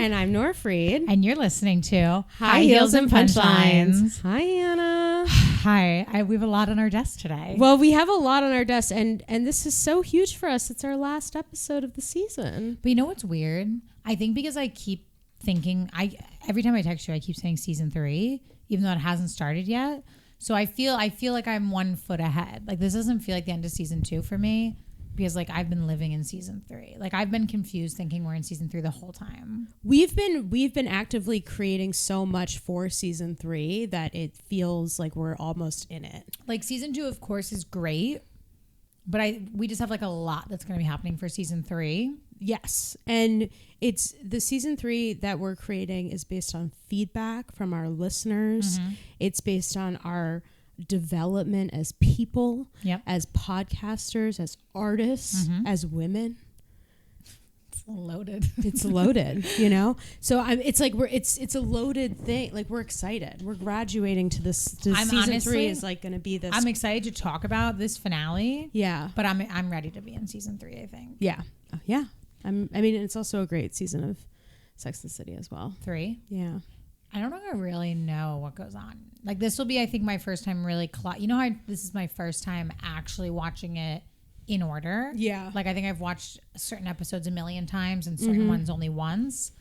And I'm Nora Fried. And you're listening to High Heels and Punchlines. Hi, Hanna. Hi. We have a lot on our desk today. Well, we have a lot on our desk, and this is so huge for us. It's our last episode of the season. But you know what's weird? I think because I keep thinking, every time I text you, I keep saying season 3, even though it hasn't started yet. So I feel like I'm 1 foot ahead. Like, this doesn't feel like the end of season 2 for me. Because like I've been living in season 3. Like I've been confused thinking we're in season 3 the whole time. We've been actively creating so much for season 3 that it feels like we're almost in it. Like season 2 of course is great, but we just have like a lot that's going to be happening for season 3. Yes. And it's the season 3 that we're creating is based on feedback from our listeners. Mm-hmm. It's based on our development as people, as podcasters, as artists, as women. It's loaded. It's loaded, you know? So it's like it's a loaded thing. Like we're excited. We're graduating to this. Season 3 is like going to be this. I'm excited to talk about this finale. Yeah. But I'm ready to be in season 3, I think. Yeah. Yeah. I mean, it's also a great season of Sex and the City as well. 3? Yeah. I don't really know what goes on. Like this will be, I think, my first time really, this is my first time actually watching it in order. Yeah. Like I think I've watched certain episodes a million times and certain ones only once.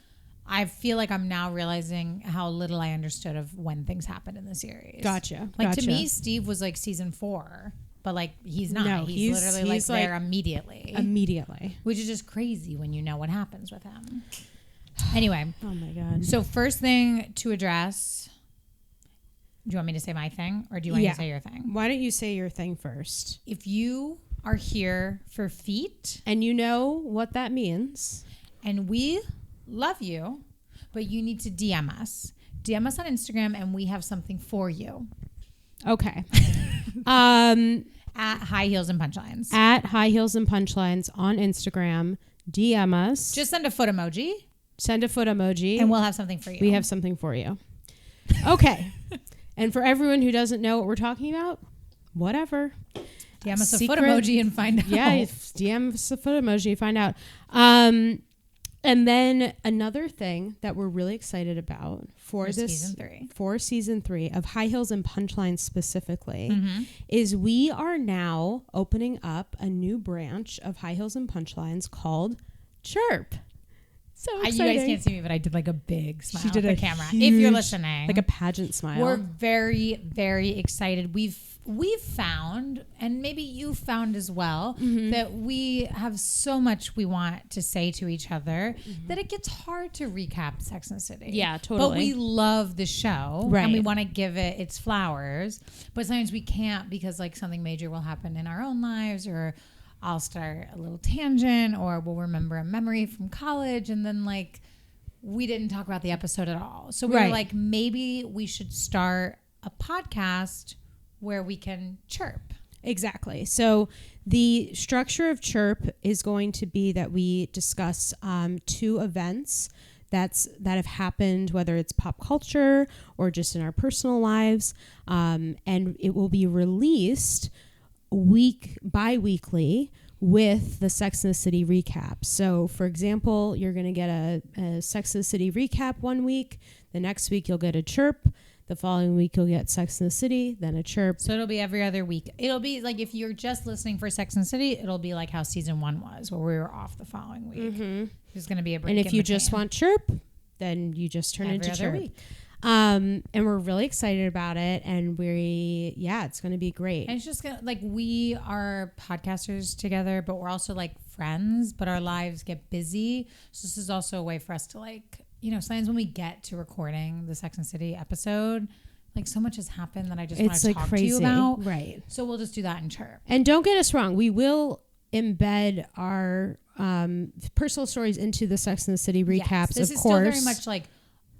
I feel like I'm now realizing how little I understood of when things happened in the series. Gotcha. Like to me, Steve was like season 4, but like he's not. No, he's literally like there immediately. Immediately. Which is just crazy when you know what happens with him. Anyway. Oh my God. So first thing to address, do you want me to say my thing or do you want me to say your thing? Why don't you say your thing first? If you are here for feet. And you know what that means. And we love you, but you need to DM us. DM us on Instagram and we have something for you. Okay. At High Heels and Punchlines. At High Heels and Punchlines on Instagram. DM us. Just send a foot emoji. Send a foot emoji. And we'll have something for you. We have something for you. Okay. And for everyone who doesn't know what we're talking about, whatever. DM us a foot emoji and find out. Yeah, DM us a foot emoji and find out. And then another thing that we're really excited about for season 3 of High Heels and Punchlines specifically is we are now opening up a new branch of High Heels and Punchlines called CHIRP. So exciting. You guys can't see me, but I did like a big smile at the camera. If you're listening, like a pageant smile. We're very, very excited. We've found, and maybe you found as well, that we have so much we want to say to each other that it gets hard to recap Sex and the City. Yeah, totally. But we love the show, right? And we want to give it its flowers. But sometimes we can't because like something major will happen in our own lives, or I'll start a little tangent, or we'll remember a memory from college, and then like we didn't talk about the episode at all. So we were like, maybe we should start a podcast where we can chirp. Exactly. So the structure of CHIRP is going to be that we discuss 2 events that have happened, whether it's pop culture or just in our personal lives, and it will be released bi-weekly with the Sex and the City recap. So for example, you're going to get a Sex and the City recap 1 week. The next week you'll get a CHIRP. The following week you'll get Sex and the City, then a CHIRP. So it'll be every other week. It'll be like if you're just listening for Sex and the City, it'll be like how season 1 was, where we were off the following week. There's going to be a break. And if you just want CHIRP, then you just turn into CHIRP. Week. And we're really excited about it, and it's going to be great. And it's just gonna, like, we are podcasters together, but we're also like friends, but our lives get busy. So this is also a way for us to like, you know, sometimes when we get to recording the Sex and the City episode, like so much has happened that I just want to talk to you about. Right. So we'll just do that in CHIRP. And don't get us wrong, we will embed our personal stories into the Sex and the City recaps. Yes, this is still very much like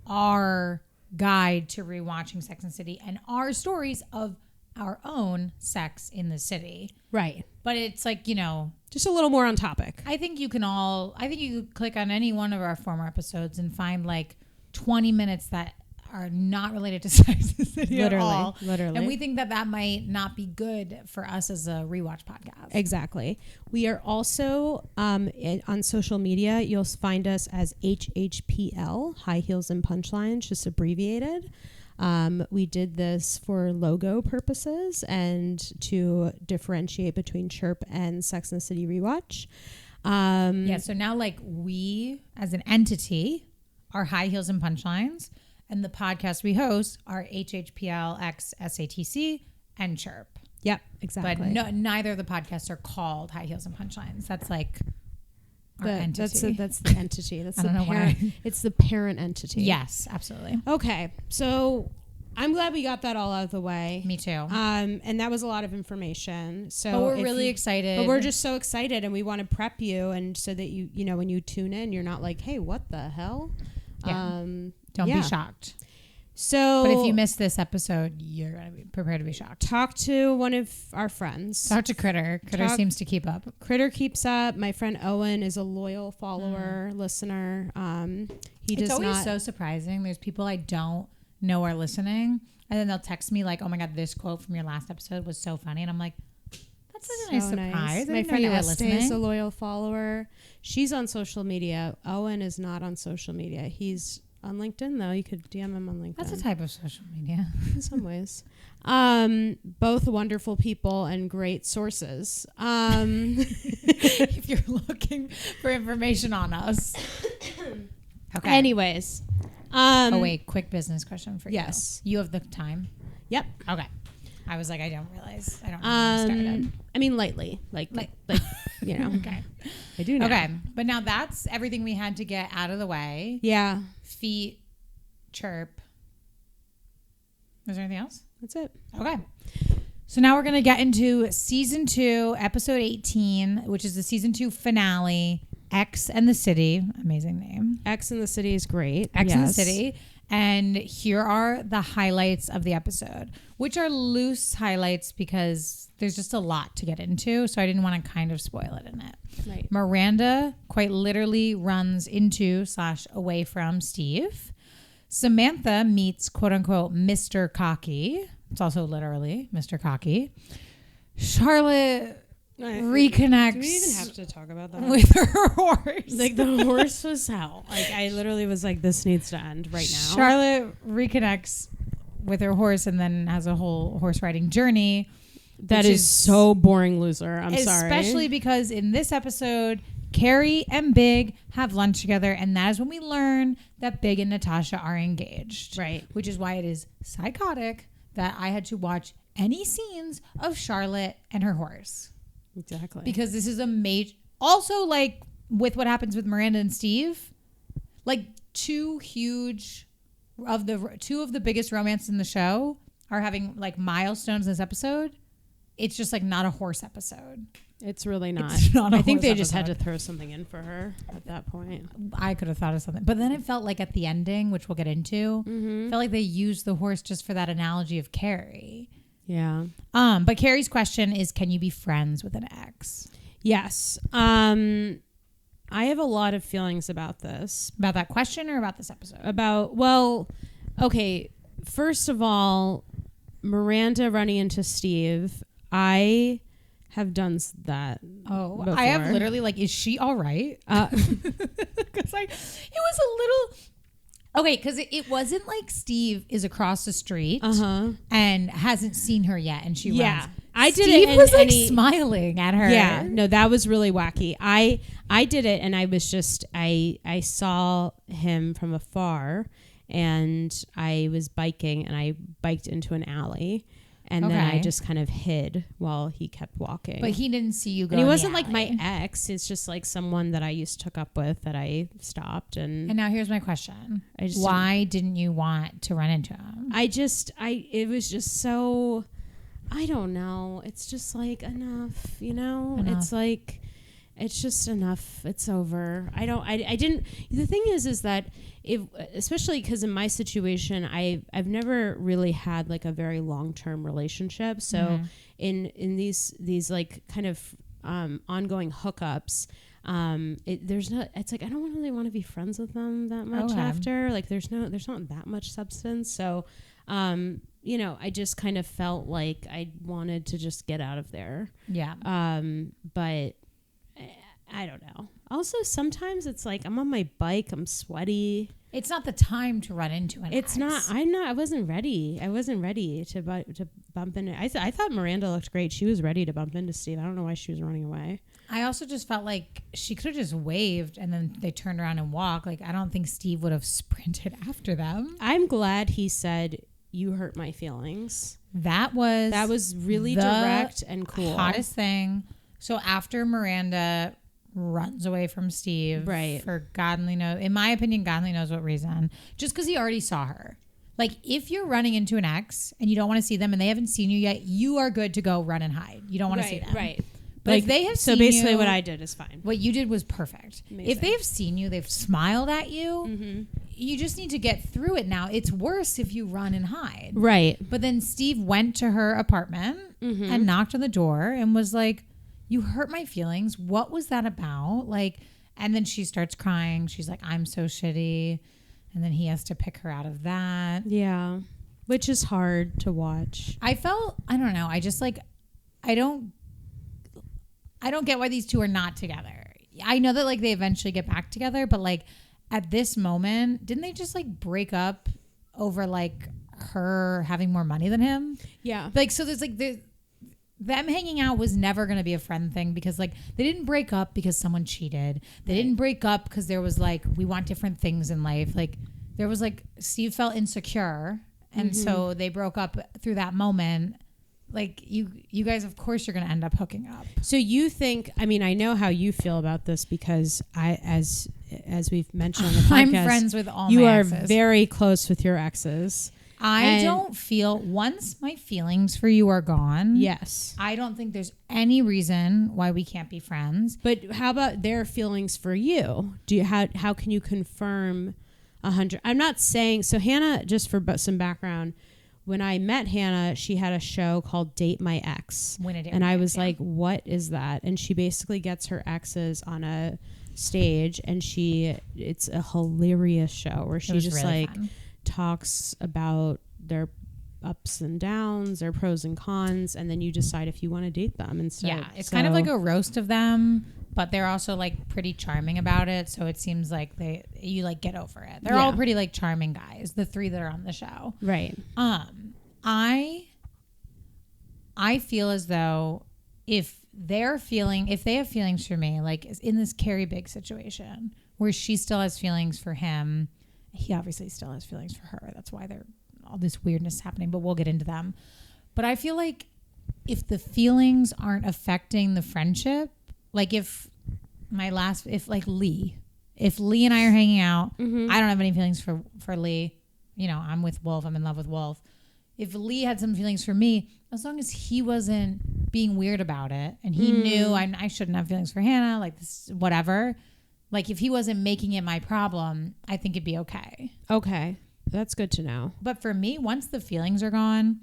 our guide to rewatching Sex and the City and our stories of our own sex in the city. Right. But it's like, you know, just a little more on topic. I think you could click on any one of our former episodes and find like 20 minutes that are not related to Sex and the City at all. Literally. And we think that might not be good for us as a rewatch podcast. Exactly. We are also on social media. You'll find us as HHPL, High Heels and Punchlines, just abbreviated. We did this for logo purposes and to differentiate between CHIRP and Sex and the City Rewatch. So now like we as an entity are High Heels and Punchlines, and the podcast we host are HHPL, SATC, and CHIRP. Yep, exactly. But neither of the podcasts are called High Heels and Punchlines. That's like our entity. That's the entity. That's I don't know parent. why. It's the parent entity. Yes, absolutely. Okay, so I'm glad we got that all out of the way. Me too. And that was a lot of information. So but we're really excited. But we're just so excited, and we want to prep you, and so that you know when you tune in, you're not like, hey, what the hell? Yeah. Don't be shocked. So, but if you missed this episode, you're gonna be prepared to be shocked. Talk to one of our friends. Talk to Critter. Critter seems to keep up. Critter keeps up. My friend Owen is a loyal follower, listener. It's always so surprising. There's people I don't know are listening, and then they'll text me like, "Oh my god, this quote from your last episode was so funny," and I'm like, "That's such a nice surprise." My friend Estee is a loyal follower. She's on social media. Owen is not on social media. He's on LinkedIn though. You could DM him on LinkedIn. That's a type of social media in some ways. Both wonderful people and great sources. If you're looking for information on us. Okay. Anyways. Wait, quick business question for you. Yes. You have the time? Yep. Okay. I was like, I don't know when we started. I mean, lightly. Like you know. Okay. I do know. Okay. But now that's everything we had to get out of the way. Yeah. Feet, CHIRP. Is there anything else? That's it. Okay. So now we're going to get into season 2, episode 18, which is the season 2 finale, X and the City. Amazing name. X and the City is great. X and the City. And here are the highlights of the episode, which are loose highlights because there's just a lot to get into. So I didn't want to kind of spoil it in it. Right. Miranda quite literally runs into / away from Steve. Samantha meets quote unquote Mr. Cocky. It's also literally Mr. Cocky. Charlotte reconnects. Do we even have to talk about that? With her horse. Like the horse was hell. Like I literally was like, this needs to end right now. Charlotte reconnects with her horse and then has a whole horse riding journey. That is so boring, loser. I'm sorry. Especially because in this episode, Carrie and Big have lunch together, and that is when we learn that Big and Natasha are engaged. Right. Which is why it is psychotic that I had to watch any scenes of Charlotte and her horse. Exactly. Because this is a major... Also, like, with what happens with Miranda and Steve, like, two of the biggest romances in the show are having, like, milestones in this episode. It's just, like, not a horse episode. It's really not. It's not I think they just had to throw something in for her at that point. I could have thought of something. But then it felt like at the ending, which we'll get into, felt like they used the horse just for that analogy of Carrie. Yeah. But Carrie's question is, can you be friends with an ex? Yes. I have a lot of feelings about this. About that question or about this episode? Okay. First of all, Miranda running into Steve, I have done that. Oh, before. I have literally like, is she all right? Because it was a little... Okay, because it wasn't like Steve is across the street and hasn't seen her yet, and she runs. I did Steve it. Was like smiling at her. Yeah, no, that was really wacky. I did it, and I was just I saw him from afar, and I was biking, and I biked into an alley. And then I just kind of hid while he kept walking. But he didn't see you go. And he wasn't like my ex. It's just like someone that I used to hook up with that I stopped. And now here's my question. Why didn't you want to run into him? It was just so, I don't know. It's just like enough, you know? It's like, it's just enough. It's over. I didn't, the thing is that especially because in my situation, I've never really had like a very long-term relationship. So in these like kind of ongoing hookups, it's like I don't really want to be friends with them that much after. Like there's not that much substance. So, I just kind of felt like I wanted to just get out of there. Yeah. But I don't know. Also, sometimes it's like I'm on my bike, I'm sweaty. It's not the time to run into an ex. I wasn't ready. I wasn't ready to bump into. I thought Miranda looked great. She was ready to bump into Steve. I don't know why she was running away. I also just felt like she could have just waved and then they turned around and walked. Like, I don't think Steve would have sprinted after them. I'm glad he said, "You hurt my feelings." That was really direct and cool. Hottest thing. So after Miranda runs away from Steve, right, for God only knows, in my opinion, God only knows what reason, just because he already saw her. Like, if you're running into an ex and you don't want to see them and they haven't seen you yet, you are good to go run and hide. You don't want to see them. Right. But like, if they have seen you... So basically what I did is fine. What you did was perfect. Amazing. If they've seen you, they've smiled at you, you just need to get through it now. It's worse if you run and hide. Right. But then Steve went to her apartment and knocked on the door and was like, "You hurt my feelings. What was that about?" Like, and then she starts crying. She's like, "I'm so shitty." And then he has to pick her out of that. Yeah. Which is hard to watch. I don't know. I just like, I don't get why these two are not together. I know that like they eventually get back together, but like at this moment, didn't they just like break up over like her having more money than him? Yeah. Like, so there's like them hanging out was never going to be a friend thing because like they didn't break up because someone cheated. They didn't break up because there was like, we want different things in life. Like there was like, Steve felt insecure. And so they broke up through that moment. Like you guys, of course you're going to end up hooking up. So you think, I mean, I know how you feel about this because as we've mentioned on the podcast, I'm friends with all you my are exes. Very close with your exes. I don't feel, once my feelings for you are gone. Yes. I don't think there's any reason why we can't be friends. But how about their feelings for you? How can you confirm 100? I'm not saying, so Hanna, just for some background, when I met Hanna, she had a show called Date My Ex. And I was like, what is that? And she basically gets her exes on a stage and it's a hilarious show where she just really like fun. Talks about their ups and downs, their pros and cons, and then you decide if you want to date them instead. Yeah, it's kind of like a roast of them, but they're also like pretty charming about it. So it seems like you like get over it. They're all pretty like charming guys, the three that are on the show. Right. I feel as though if they have feelings for me, like in this Carrie Big situation where she still has feelings for him, he obviously still has feelings for her. That's why all this weirdness happening, but we'll get into them. But I feel like if the feelings aren't affecting the friendship, like if Lee and I are hanging out, I don't have any feelings for Lee. You know, I'm with Wolf. I'm in love with Wolf. If Lee had some feelings for me, as long as he wasn't being weird about it and he knew I shouldn't have feelings for Hanna, like this, whatever. Like if he wasn't making it my problem, I think it'd be okay. Okay. That's good to know. But for me, once the feelings are gone,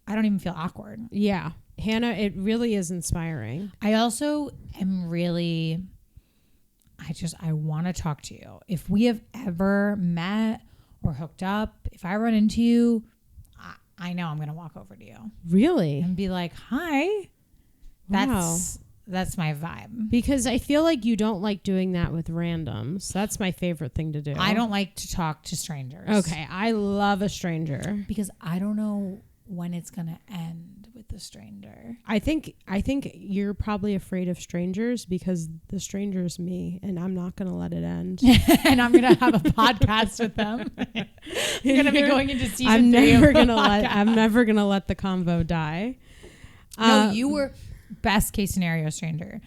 I don't even feel awkward. Yeah. Hanna, it really is inspiring. I also am really, I want to talk to you. If we have ever met or hooked up, if I run into you, I know I'm going to walk over to you. Really? And be like, hi. Wow. That's my vibe. Because I feel like you don't like doing that with randoms. That's my favorite thing to do. I don't like to talk to strangers. Okay. I love a stranger. Because I don't know when it's going to end with the stranger. I think you're probably afraid of strangers because the stranger's me and I'm not going to let it end. And I'm going to have a podcast with them. You're going to be going into season 3 I'm never going to let the convo die. No, you were best case scenario stranger.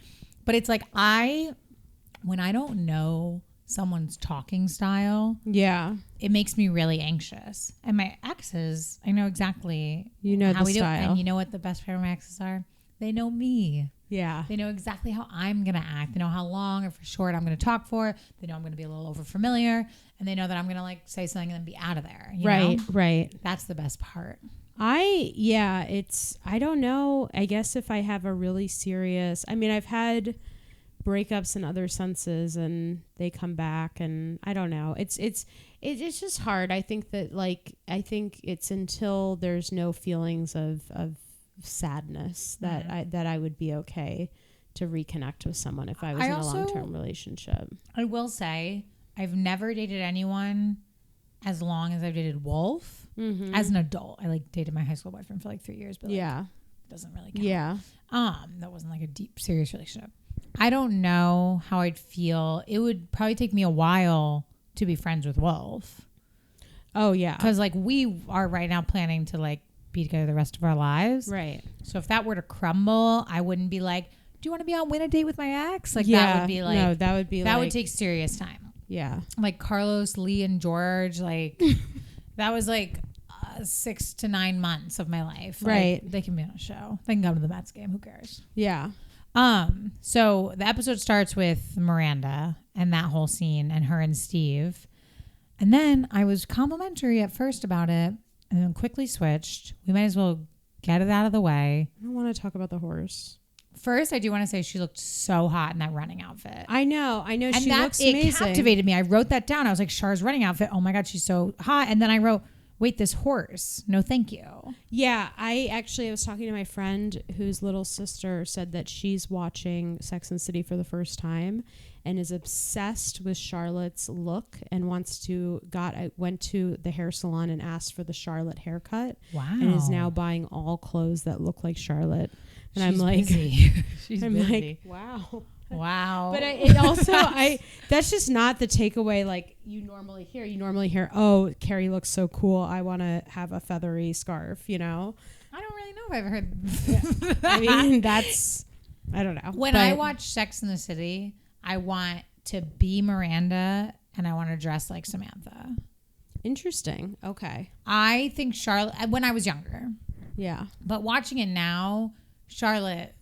But it's like when I don't know someone's talking style, it makes me really anxious. And my exes, I know exactly how we style. Do. And you know what the best part of my exes are? They know me. Yeah. They know exactly how I'm going to act. They know how long or for short I'm going to talk for. They know I'm going to be a little over familiar. And they know that I'm going to like say something and then be out of there. You know? Right. That's the best part. I don't know. I guess if I have a really serious, I mean, I've had breakups in other senses and they come back, and I don't know. It's just hard. I think that it's until there's no feelings of sadness that I would be okay to reconnect with someone if I was in a long-term relationship. I will say I've never dated anyone as long as I've dated Wolf as an adult. I dated my high school boyfriend for 3 years, but it doesn't really count. Yeah. That wasn't a deep, serious relationship. I don't know how I'd feel. It would probably take me a while to be friends with Wolf. Oh yeah. Because we are right now planning to be together the rest of our lives. Right. So if that were to crumble, I wouldn't be like, do you want to be on Win a Date with my ex? That would be no, that would be that would take serious time. Yeah. Carlos, Lee, and George, that was 6 to 9 months of my life. Right. They can be on a show. They can come to the Mets game. Who cares? Yeah. So the episode starts with Miranda and that whole scene and her and Steve. And then I was complimentary at first about it and then quickly switched. We might as well get it out of the way. I don't want to talk about the horse. First, I do want to say she looked so hot in that running outfit. I know. And she looks amazing. It captivated me. I wrote that down. I was like, Char's running outfit. Oh my God, she's so hot. And then I wrote, wait, this horse. No, thank you. Yeah, I was talking to my friend whose little sister said that she's watching Sex and the City for the first time and is obsessed with Charlotte's look and went to the hair salon and asked for the Charlotte haircut. Wow. And is now buying all clothes that look like Charlotte. And she's I'm like, busy. I'm busy. like, wow. Wow. But that's just not the takeaway you normally hear. You normally hear, oh, Carrie looks so cool. I want to have a feathery scarf, I don't really know if I've heard that. I mean, I don't know. When I watch Sex and the City, I want to be Miranda and I want to dress like Samantha. Interesting. Okay. I think Charlotte, when I was younger. Yeah. But watching it now, Charlotte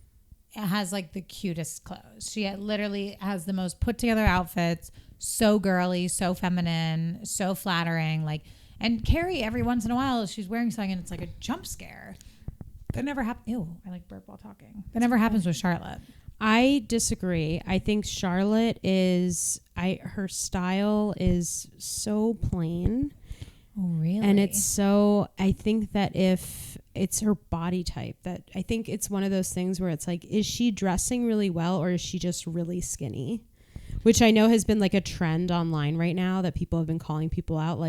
has the cutest clothes. She literally has the most put together outfits, so girly, so feminine, so flattering. And Carrie, every once in a while, she's wearing something and it's a jump scare. That never happens. Ew, I burp while talking. That never happens with Charlotte. I disagree. I think Charlotte her style is so plain. Oh, really? And I think that if it's her body type, that I think it's one of those things where it's is she dressing really well or is she just really skinny? Which I know has been a trend online right now that people have been calling people out.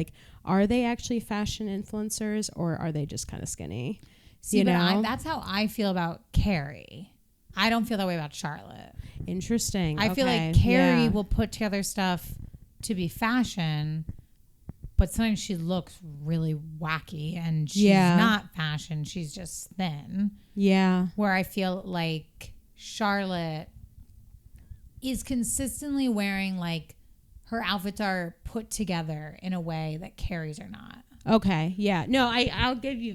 Are they actually fashion influencers or are they just kind of skinny? See, that's how I feel about Carrie. I don't feel that way about Charlotte. Interesting. I feel like Carrie will put together stuff to be fashion, but sometimes she looks really wacky and she's not fashion. She's just thin. Yeah. Where I feel like Charlotte is consistently wearing her outfits are put together in a way that Carrie's are not. Okay. Yeah. No, I'll give you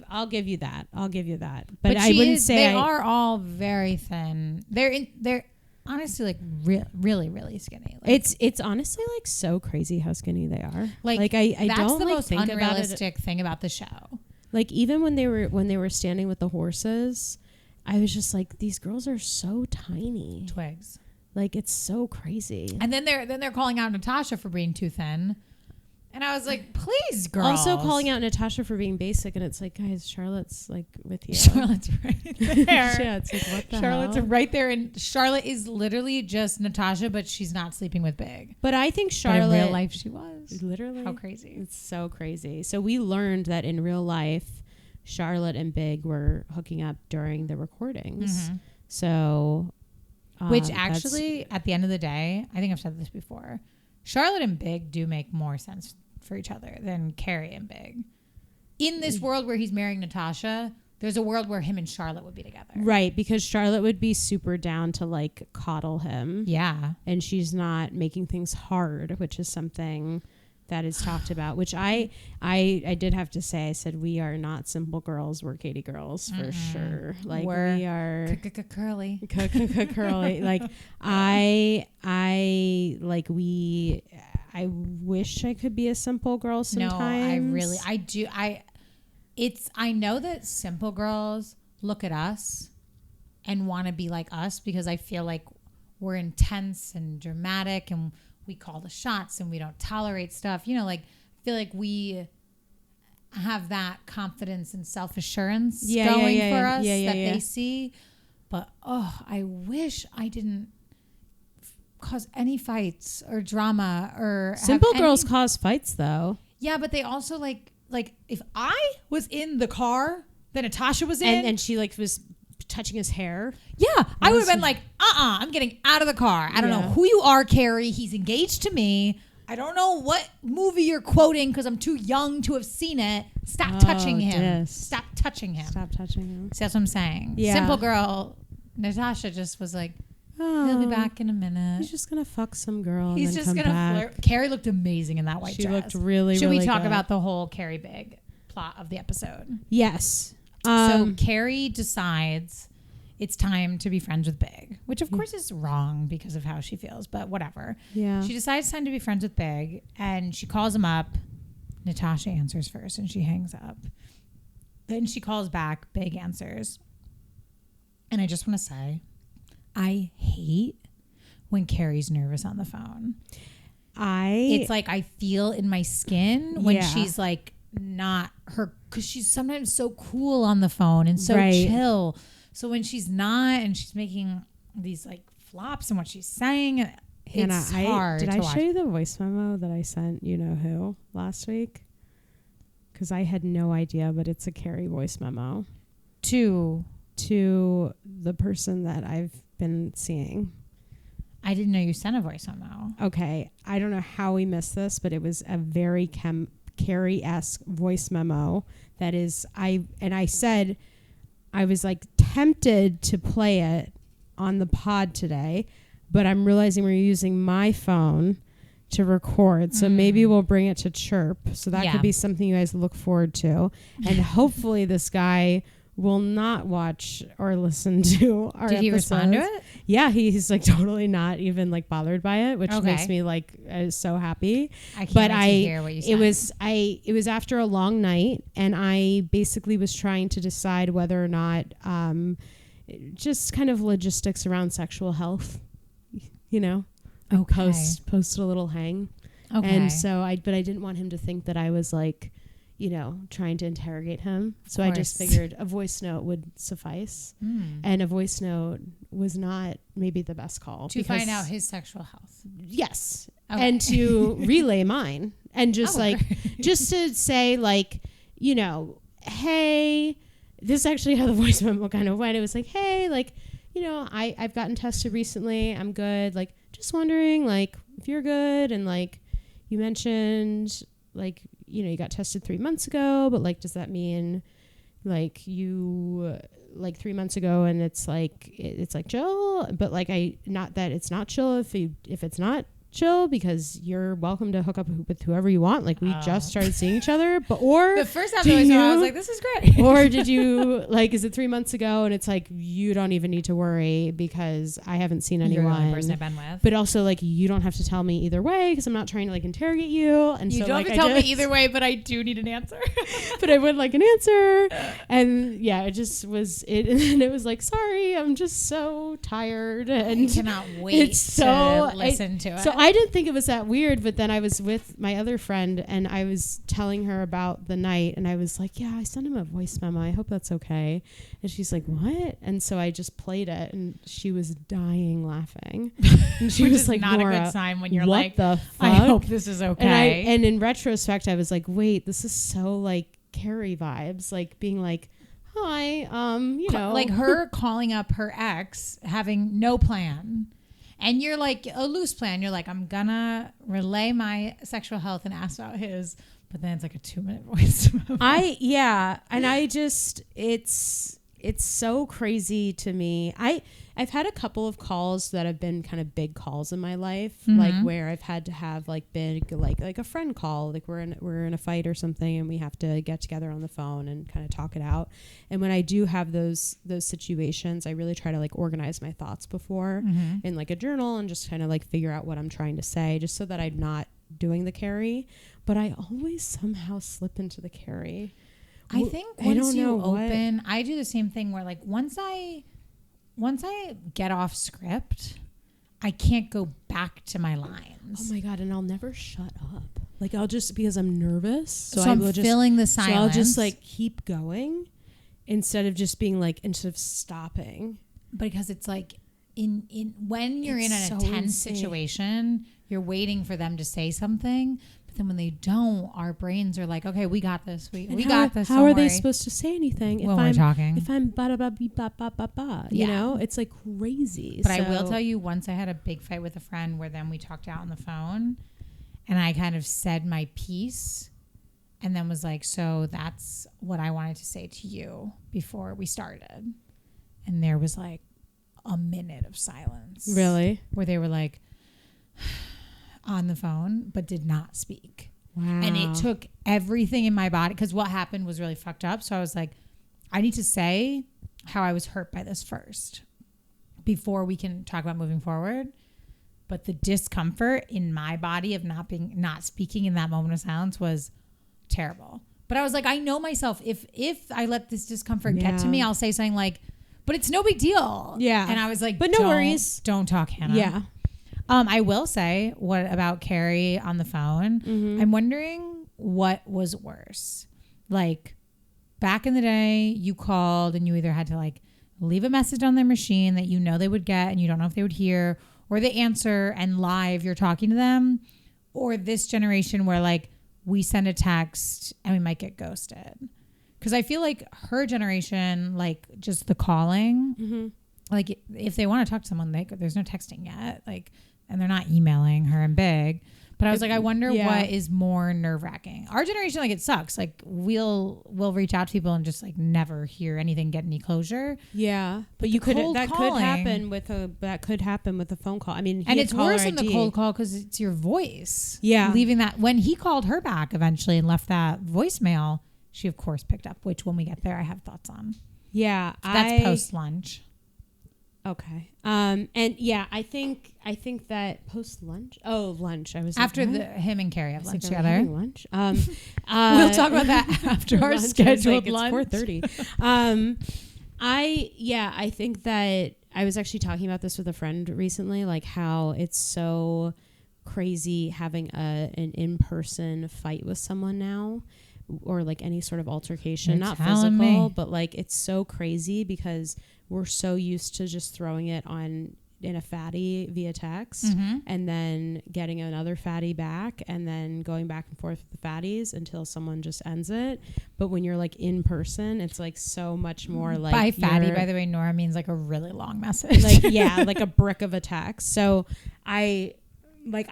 that. But I wouldn't say they are all very thin. They're honestly really, really skinny. It's honestly so crazy how skinny they are. I that's don't the most think unrealistic thing about the show. Even when they were standing with the horses, I was just these girls are so tiny. Twigs. It's so crazy. And then they're calling out Natasha for being too thin. And I was like, please, girls. Also calling out Natasha for being basic. And it's guys, Charlotte's with you. Charlotte's right there. Yeah, it's what the Charlotte's hell? right there. And Charlotte is literally just Natasha, but she's not sleeping with Big. But I think Charlotte. But in real life, she was. Literally. How crazy. It's so crazy. So we learned that in real life, Charlotte and Big were hooking up during the recordings. Mm-hmm. So. Which actually, at the end of the day, I think I've said this before, Charlotte and Big do make more sense for each other than Carrie and Big. In this world where he's marrying Natasha, there's a world where him and Charlotte would be together. Right, because Charlotte would be super down to coddle him. Yeah. And she's not making things hard, which is something that is talked about, which I did have to say, I said, we are not simple girls, we're Katie girls for sure. We are curly. Curly. I wish I could be a simple girl sometimes. No, I do. I know that simple girls look at us and want to be like us because I feel like we're intense and dramatic and we call the shots and we don't tolerate stuff. You know, like I feel like we have that confidence and self-assurance going for us that they see. But I wish I didn't cause any fights or drama or simple girls cause fights though. Yeah, but they also like if I was in the car that Natasha was in and she like was touching his hair. Yeah, I would have been like, I'm getting out of the car. I don't know who you are, Carrie. He's engaged to me. I don't know what movie you're quoting because I'm too young to have seen it. Stop touching him. Stop touching him. Stop touching him. See, that's what I'm saying. Yeah. Simple girl, Natasha just was like, he'll be back in a minute. He's just going to fuck some girl. He's just going to flirt. Carrie looked amazing in that white dress. She looked really, Should really we talk good. about the whole Carrie Big plot of the episode? Yes. So Carrie decides it's time to be friends with Big, which of course is wrong because of how she feels, but whatever. Yeah. She decides it's time to be friends with Big and she calls him up. Natasha answers first and she hangs up. Then she calls back. Big answers. And I just want to say, I hate when Carrie's nervous on the phone. It's like I feel in my skin when she's like not her, because she's sometimes so cool on the phone and so chill. So when she's not and she's making these like flops and what she's saying, it's hard. Did to I watch. show you the voice memo that I sent you know who last week? Because I had no idea, but it's a Carrie voice memo to the person that I've been seeing. I didn't know you sent a voice memo. Okay, I don't know how we missed this, but it was a very Carrie-esque voice memo. That is, I said. I was like tempted to play it on the pod today, but I'm realizing we're using my phone to record. So maybe we'll bring it to CHIRP. So that could be something you guys look forward to. And hopefully this guy will not watch or listen to our Did he episodes. respond to it? Yeah, he's like totally not even like bothered by it, which makes me like so happy. I can't wait to hear what you said. It was after a long night, and I basically was trying to decide whether or not just kind of logistics around sexual health, you know. Post a little hang. Okay. And so I didn't want him to think that I was like, you know, trying to interrogate him. So I just figured a voice note would suffice. And a voice note was not maybe the best call. To find out his sexual health. Yes. Okay. And to relay mine. And just just to say like, you know, hey, this is actually how the voice memo kind of went. It was like, hey, like, you know, I've gotten tested recently. I'm good. Like, just wondering, like, if you're good. And like, you mentioned, like, you know, you got tested 3 months ago, but like, does that mean like you like 3 months ago and it's like chill, but like not that it's not chill if it's not chill, because you're welcome to hook up with whoever you want. Like we just started seeing each other, but or the first time I was like, this is great. Or did you like, is it 3 months ago and it's like, you don't even need to worry because I haven't seen anyone. You're the only person I've been with. But also like, you don't have to tell me either way because I'm not trying to like interrogate you. And you so don't like, have to tell me either way, but I do need an answer. But I would like an answer. And yeah, it just was it. And it was like, sorry, I'm just so tired. And I cannot wait to listen to it. So I didn't think it was that weird, but then I was with my other friend and I was telling her about the night and I was like, yeah, I sent him a voice memo. I hope that's okay. And she's like, what? And so I just played it and she was dying laughing. And she was like, not Nora, a good sign when you're what like, the fuck? I hope this is okay. And in retrospect, I was like, wait, this is so like Carrie vibes, like being like, hi, you know, like her calling up her ex, having no plan. And you're like a loose plan. You're like, I'm gonna relay my sexual health and ask about his, but then it's like a 2-minute voice. And I just, it's so crazy to me. I've had a couple of calls that have been kind of big calls in my life, like where I've had to have like big, like a friend call, like we're in a fight or something and we have to get together on the phone and kind of talk it out. And when I do have those situations, I really try to like organize my thoughts before in like a journal and just kind of like figure out what I'm trying to say, just so that I'm not doing the Carrie. But I always somehow slip into the Carrie. I think once you open, I do the same thing where like once I get off script, I can't go back to my lines. Oh my God. And I'll never shut up. Like I'll just, because I'm nervous. So I'm filling the silence. So I'll just like keep going instead of stopping. Because it's like when you're in a tense situation, you're waiting for them to say something. But then when they don't, our brains are like, okay, we got this. We got this. How are they supposed to say anything when we're talking? If I'm ba-da-ba-ba-ba-ba-ba, you know, it's like crazy. But I will tell you, once I had a big fight with a friend where then we talked out on the phone and I kind of said my piece and then was like, so that's what I wanted to say to you before we started. And there was like a minute of silence. Really? Where they were like on the phone, but did not speak. Wow. And it took everything in my body, because what happened was really fucked up. So I was like, I need to say how I was hurt by this first before we can talk about moving forward. But the discomfort in my body of not speaking in that moment of silence was terrible. But I was like, I know myself. If I let this discomfort get to me, I'll say something like, but it's no big deal. Yeah. And I was like, but no worries. Don't talk, Hannah. Yeah. I will say, what about Carrie on the phone? Mm-hmm. I'm wondering what was worse. Like back in the day, you called and you either had to like leave a message on their machine that you know they would get and you don't know if they would hear, or they answer and live you're talking to them, or this generation where like we send a text and we might get ghosted. Because I feel like her generation, like just the calling, like if they want to talk to someone, there's no texting yet, like, and they're not emailing her and big. But I was like, I wonder what is more nerve wracking. Our generation, like, it sucks. Like we'll reach out to people and just like never hear anything, get any closure. Yeah, but could happen with a phone call. I mean, and it's worse than the cold call because it's your voice. Yeah, leaving that when he called her back eventually and left that voicemail. She, of course, picked up, which when we get there, I have thoughts on. Yeah. That's post-lunch. Okay. And yeah, I think that post-lunch. Oh, lunch. I was after him and Carrie have lunch together. Lunch. We'll talk about that after our scheduled lunch. It's 4:30. I think that I was actually talking about this with a friend recently, like how it's so crazy having an in-person fight with someone now. Or like any sort of altercation, not physical, but like it's so crazy because we're so used to just throwing it on in a fatty via text and then getting another fatty back and then going back and forth with the fatties until someone just ends it. But when you're like in person, it's like so much more like by fatty, by the way, Nora means like a really long message. Like, yeah, like a brick of a text. So I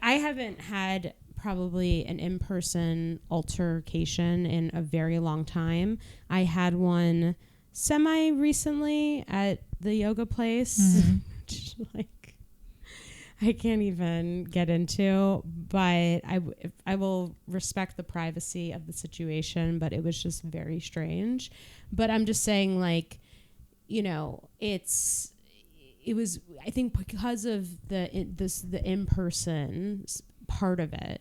haven't had probably an in-person altercation in a very long time. I had one semi recently at the yoga place, which, like, I can't even get into, but I will respect the privacy of the situation, but it was just very strange. But I'm just saying, like, you know, it was, I think because of the in-person part of it,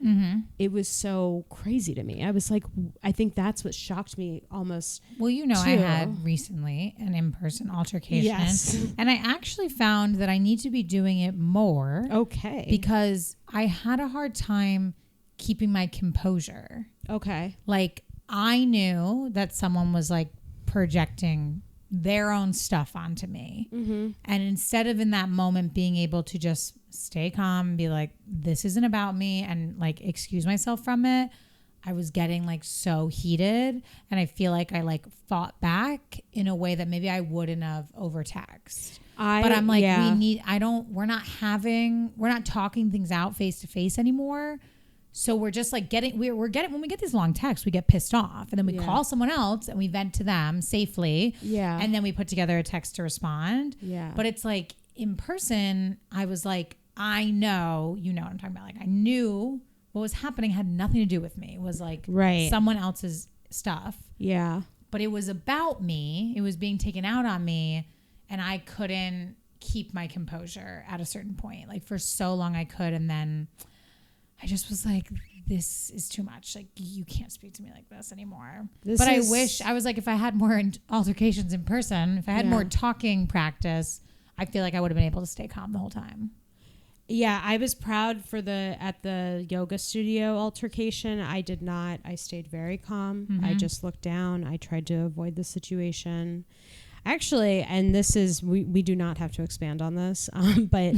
it was so crazy to me. I was like, I think that's what shocked me almost. Well, you know, I had recently an in-person altercation, and I actually found that I need to be doing it more. Okay. Because I had a hard time keeping my composure. Okay. Like, I knew that someone was like projecting their own stuff onto me. And instead of in that moment being able to just stay calm and be like, this isn't about me, and like excuse myself from it, I was getting like so heated, and I feel like I like fought back in a way that maybe I wouldn't have over text. But I'm like, we're not talking things out face to face anymore. So we're just like when we get these long texts, we get pissed off, and then we call someone else and we vent to them safely. Yeah. And then we put together a text to respond. Yeah. But it's like in person, I was like, I know, you know what I'm talking about. Like, I knew what was happening had nothing to do with me. It was like someone else's stuff. Yeah. But it was about me. It was being taken out on me, and I couldn't keep my composure at a certain point. Like, for so long I could, and then I just was like, this is too much. Like, you can't speak to me like this anymore. I wish, I was like, if I had more altercations in person, if I had more talking practice, I feel like I would have been able to stay calm the whole time. Yeah, I was proud at the yoga studio altercation. I did not. I stayed very calm. Mm-hmm. I just looked down. I tried to avoid the situation. Actually, and this is, we do not have to expand on this, but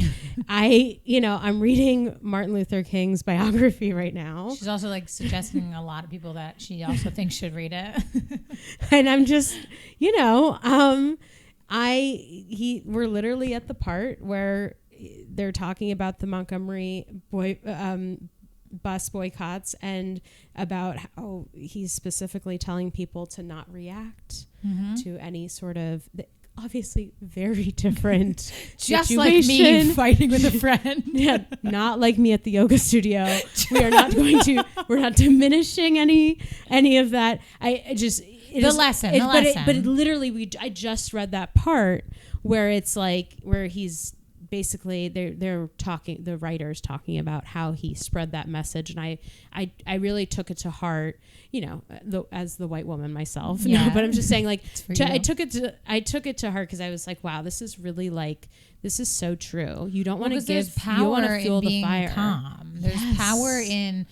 I'm reading Martin Luther King's biography right now. She's also like suggesting a lot of people that she also thinks should read it. And I'm just, we're literally at the part where they're talking about the Montgomery bus boycotts and about how he's specifically telling people to not react to any sort of obviously very different just situation. Like me fighting with a friend. Yeah, not like me at the yoga studio. We're not diminishing any of that. The lesson. But literally I just read that part where it's like where he's basically they're talking, the writer's talking about how he spread that message, and I really took it to heart, as the white woman myself. Yeah. No, but I'm just saying, like, I took it to heart because I was like, wow, this is really this is so true. You don't want to give power. You want to fuel the fire. Calm. There's power in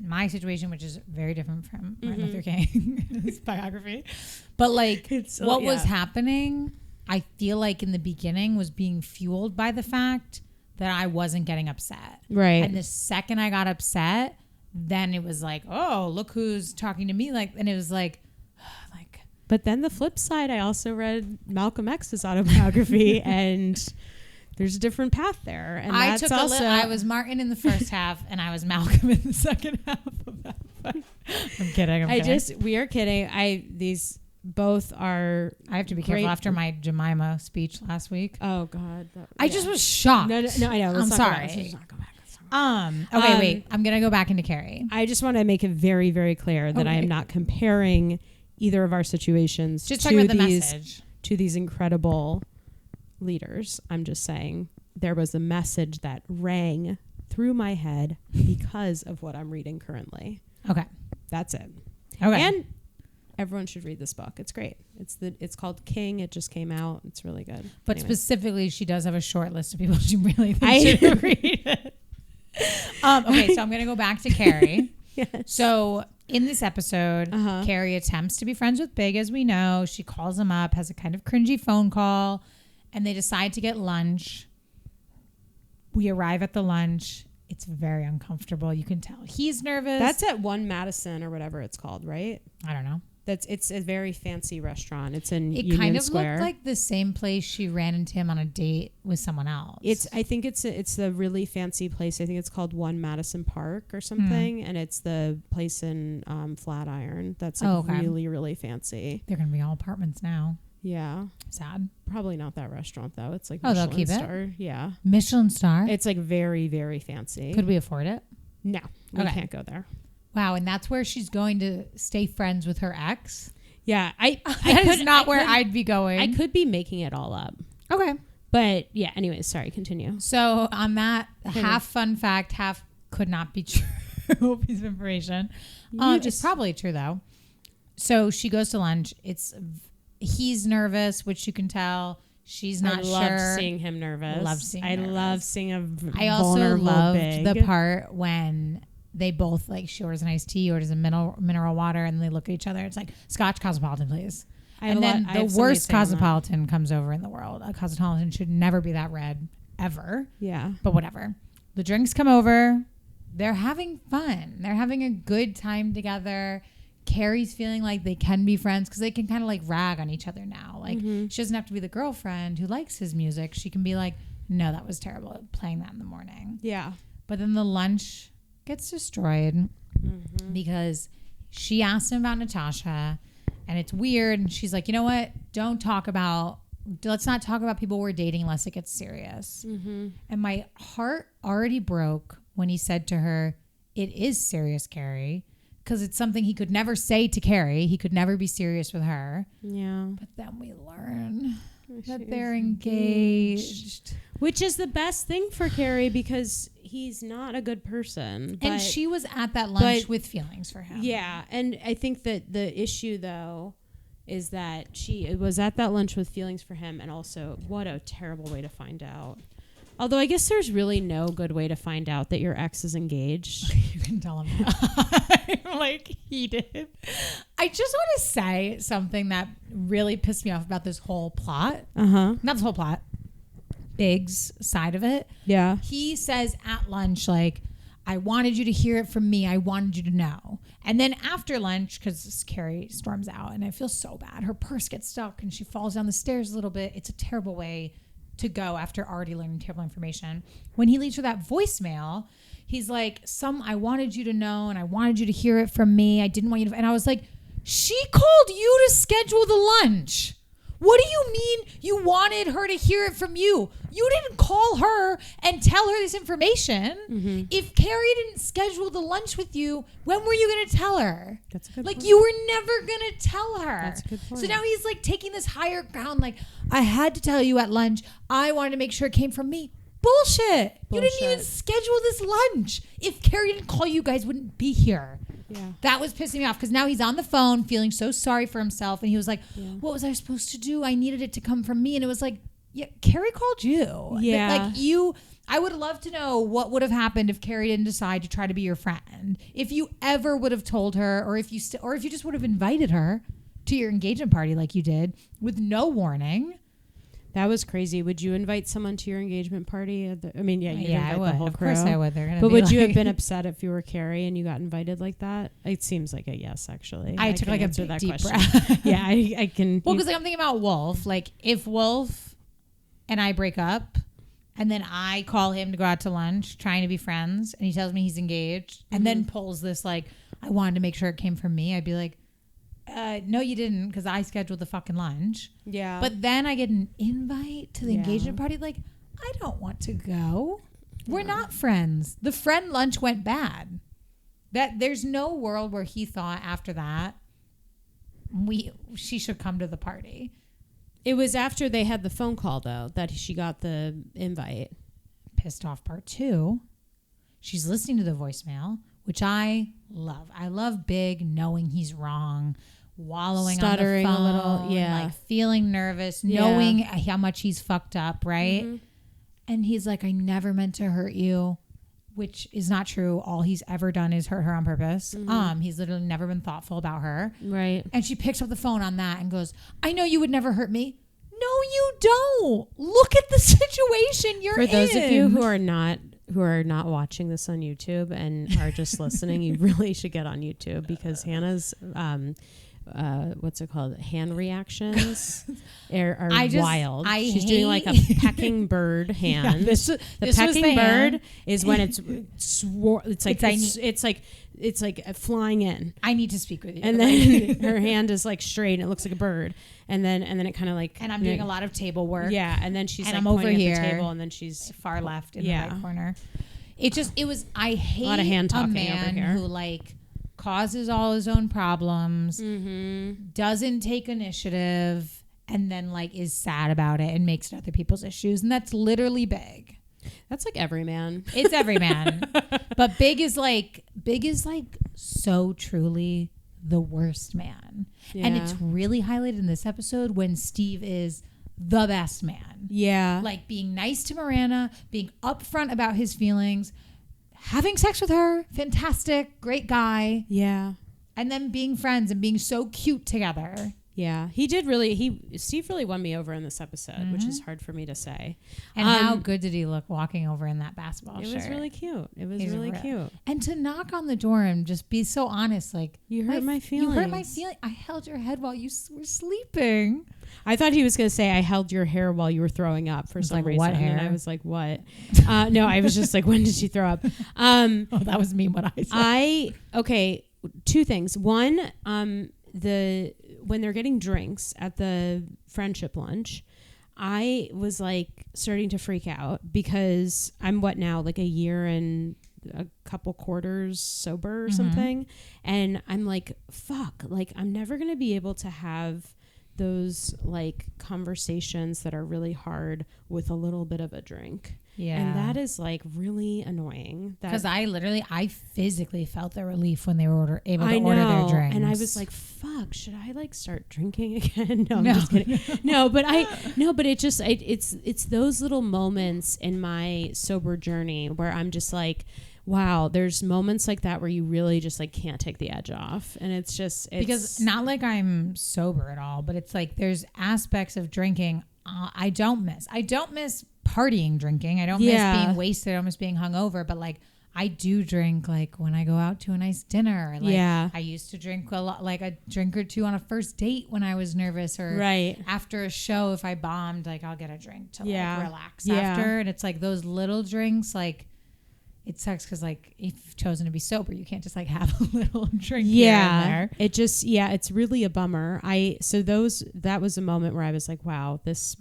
my situation, which is very different from Martin Luther King's biography, but what was happening, I feel like in the beginning was being fueled by the fact that I wasn't getting upset. Right. And the second I got upset, then it was like, oh, look who's talking to me. And it was like. But then the flip side, I also read Malcolm X's autobiography and there's a different path there. And I was Martin in the first half and I was Malcolm in the second half of that. I'm kidding. We are kidding. These both are. I have to be careful after my Jemima speech last week. Oh God. I just was shocked. No, I know. I'm sorry. Let's not go back. Okay, wait. I'm going to go back into Carrie. I just want to make it very, very clear that I am not comparing either of our situations just talking about the message to these incredible leaders. I'm just saying there was a message that rang through my head because of what I'm reading currently. Okay. That's it. Okay. And everyone should read this book. It's great. It's called King. It just came out. It's really good. But specifically, she does have a short list of people she really thinks should read it. Okay, so I'm going to go back to Carrie. Yes. So in this episode, Carrie attempts to be friends with Big, as we know. She calls him up, has a kind of cringy phone call, and they decide to get lunch. We arrive at the lunch. It's very uncomfortable. You can tell he's nervous. That's at 1 Madison or whatever it's called, right? I don't know. It's a very fancy restaurant. It's in Union It kind of Square. looked like the same place she ran into him on a date with someone else. I think it's a really fancy place. I think it's called 1 Madison Park or something, and it's the place in Flatiron that's really, really fancy. They're gonna be all apartments now. Yeah, sad. Probably not that restaurant though. It's like Michelin they'll keep star. It. Yeah, Michelin star. It's like very, very fancy. Could we afford it? No, we can't go there. Wow, and that's where she's going to stay friends with her ex? Yeah, I'd be going. I could be making it all up. Okay. But yeah, anyways, sorry, continue. So on that, half fun fact, half could not be true piece of information. It's probably true though. So she goes to lunch. He's nervous, which you can tell. She's not sure. I love seeing him nervous. I love seeing a vulnerable I also loved Big. the part when they both she orders an iced tea, orders a mineral water, and they look at each other. It's like, Scotch Cosmopolitan, please. And then the worst Cosmopolitan comes over in the world. A Cosmopolitan should never be that red, ever. Yeah. But whatever. The drinks come over. They're having fun. They're having a good time together. Carrie's feeling like they can be friends because they can kind of rag on each other now. She doesn't have to be the girlfriend who likes his music. She can be like, no, that was terrible, playing that in the morning. Yeah. But then the lunch gets destroyed because she asked him about Natasha, and it's weird. And she's like, you know what? Let's not talk about people we're dating unless it gets serious. And my heart already broke when he said to her, it is serious, Carrie. Because it's something he could never say to Carrie. He could never be serious with her. Yeah. But then we learn that they're engaged. Which is the best thing for Carrie because he's not a good person. And she was at that lunch with feelings for him. Yeah. And I think that the issue, though, is that she was at that lunch with feelings for him. And also, what a terrible way to find out. Although I guess there's really no good way to find out that your ex is engaged. You can tell him that. Like he did. I just want to say something that really pissed me off about this whole plot. Not this whole plot. Big's side of it. Yeah. He says at lunch, like, I wanted you to hear it from me. I wanted you to know. And then after lunch, because Carrie storms out and I feel so bad. Her purse gets stuck and she falls down the stairs a little bit. It's a terrible way to go after already learning terrible information. When he leaves her that voicemail, he's like, I wanted you to know and I wanted you to hear it from me. I didn't want you to. And I was like, she called you to schedule the lunch. What do you mean you wanted her to hear it from you? You didn't call her and tell her this information. Mm-hmm. If Carrie didn't schedule the lunch with you, when were you going to tell her? That's a good point. You were never going to tell her. That's a good point. So now he's like taking this higher ground. Like, I had to tell you at lunch. I wanted to make sure it came from me. Bullshit. You didn't even schedule this lunch. If Carrie didn't call you guys wouldn't be here. Yeah. That was pissing me off because now he's on the phone feeling so sorry for himself. And he was like, what was I supposed to do? I needed it to come from me. And it was like, yeah, Carrie called you. Yeah. I would love to know what would have happened if Carrie didn't decide to try to be your friend. If you ever would have told her or if you just would have invited her to your engagement party like you did with no warning. That was crazy. Would you invite someone to your engagement party? I would. The whole crew. Of course I would. But would you have been upset if you were Carrie and you got invited like that? It seems like a yes, actually. I took like a big, deep breath. Yeah, I can. Well, because I'm thinking about Wolf. Like if Wolf and I break up and then I call him to go out to lunch trying to be friends and he tells me he's engaged and then pulls this like, I wanted to make sure it came from me. I'd be like, no, you didn't, because I scheduled the fucking lunch. Yeah. But then I get an invite to the engagement party. Like, I don't want to go. We're not friends. The friend lunch went bad. There's no world where he thought after that she should come to the party. It was after they had the phone call though that she got the invite. Pissed off part 2. She's listening to the voicemail, which I love. I love Big knowing he's wrong, wallowing stuttering on the phone, a little, like feeling nervous, knowing how much he's fucked up, right? Mm-hmm. And he's like, I never meant to hurt you, which is not true. All he's ever done is hurt her on purpose. Mm-hmm. He's literally never been thoughtful about her. Right. And she picks up the phone on that and goes, I know you would never hurt me. No, you don't. Look at the situation you're in. For those of you who are not watching this on YouTube and are just listening, you really should get on YouTube because Hannah's what's it called? Hand reactions are wild. She's doing like a pecking bird hand. Yeah, the pecking bird is when it's like flying in. I need to speak with you. And then her hand is like straight and it looks like a bird. And then it kind of like, and I'm doing a lot of table work. Yeah. And then she's and like I'm over here at the table and then she's far left in the right corner. I hate a lot of hand talking a man over here. who like causes all his own problems, doesn't take initiative, and then like is sad about it and makes it other people's issues. And that's literally Big. That's like every man. It's every man. But Big is like so truly the worst man. Yeah. And it's really highlighted in this episode when Steve is the best man. Yeah. Like being nice to Miranda, being upfront about his feelings, having sex with her, fantastic, great guy. Yeah. And then being friends and being so cute together. Yeah. Steve really won me over in this episode, which is hard for me to say. And how good did he look walking over in that basketball shirt? It was really cute. Cute. And to knock on the door and just be so honest, like, you hurt my feelings. You hurt my feelings. I held your head while you were sleeping. I thought he was going to say, I held your hair while you were throwing up for some reason. What hair? And I was like, what? No, I was just like, when did she throw up? That was me what I said. Okay, 2 things. One, when they're getting drinks at the friendship lunch, I was like starting to freak out because I'm like a year and a couple quarters sober or something. And I'm like, fuck, like I'm never going to be able to have those like conversations that are really hard with a little bit of a drink. Yeah. And that is like really annoying. Because I physically felt the relief when they were able to order their drinks. And I was like, fuck, should I like start drinking again? No, I'm just kidding. No, but it's those little moments in my sober journey where I'm just like, wow, there's moments like that where you really just like can't take the edge off. And it's because not like I'm sober at all, but it's like there's aspects of drinking I don't miss. I don't miss partying drinking. I don't miss being wasted. I don't miss being hungover. But like I do drink like when I go out to a nice dinner. Like I used to drink a lot, like a drink or two on a first date when I was nervous, or after a show if I bombed, like I'll get a drink to like relax after. And it's like those little drinks, like it sucks because like if you've chosen to be sober, you can't just like have a little drink here and there. It just it's really a bummer. That was a moment where I was like, wow, this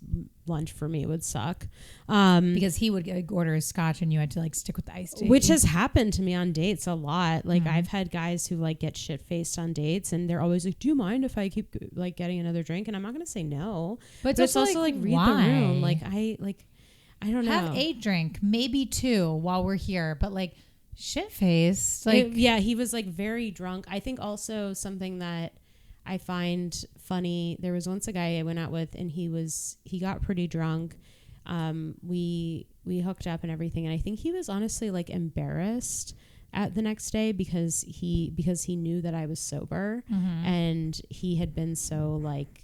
lunch for me would suck. Because he would order a scotch and you had to like stick with the iced tea. Which has happened to me on dates a lot. Like I've had guys who like get shit faced on dates and they're always like, do you mind if I keep like getting another drink? And I'm not going to say no. But it's also like read the room. Like I don't know. Have a drink, maybe 2 while we're here, but like shit faced. Like he was like very drunk. I think also something that I find funny. There was once a guy I went out with, and he got pretty drunk. We hooked up and everything, and I think he was honestly like embarrassed at the next day because he knew that I was sober, and he had been so like